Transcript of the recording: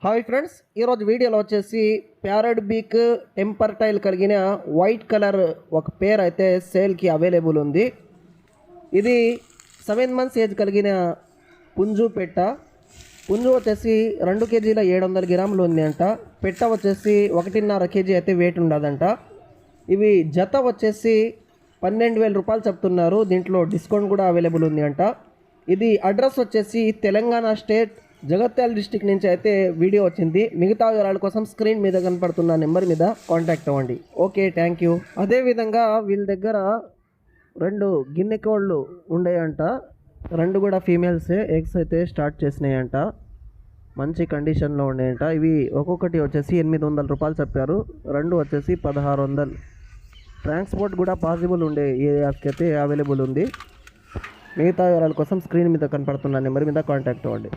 Hi friends, ఈరోజు వీడియోలో వచ్చేసి ప్యారడ్ బీక్ టెంపర్ టైల్ కలిగిన వైట్ కలర్ ఒక పేర్ అయితే సేల్కి అవైలబుల్ ఉంది. ఇది 7 months ఏజ్ కలిగిన పుంజు పెట్ట. పుంజు వచ్చేసి 2 kg 700 గ్రాములు ఉంది అంట. పెట్ట వచ్చేసి 1.5 kg అయితే వెయిట్ ఉండదంట. ఇవి జత వచ్చేసి 12,000 రూపాయలు చెప్తున్నారు. దీంట్లో డిస్కౌంట్ కూడా అవైలబుల్ ఉంది అంట. ఇది అడ్రస్ వచ్చేసి తెలంగాణ స్టేట్ జగత్యాల డిస్టిక్ నుంచి అయితే వీడియో వచ్చింది. మిగతా వివరాల కోసం స్క్రీన్ మీద కనపడుతున్న నెంబర్ మీద కాంటాక్ట్ అవ్వండి. Okay, thank you. అదేవిధంగా వీళ్ళ దగ్గర 2 గిన్నె కోళ్ళు ఉండేయంట. 2 కూడా ఫీమేల్సే. ఎగ్స్ అయితే స్టార్ట్ చేసినాయంట. మంచి కండిషన్లో ఉన్నాయంట. ఇవి ఒక్కొక్కటి వచ్చేసి 800 రూపాయలు చెప్పారు. 2 వచ్చేసి 1600. ట్రాన్స్పోర్ట్ కూడా పాసిబుల్ ఉండే ఏరియాస్కి అయితే అవైలబుల్ ఉంది. మిగతా వివరాల కోసం స్క్రీన్ మీద కనపడుతున్న నెంబర్ మీద కాంటాక్ట్ అవ్వండి.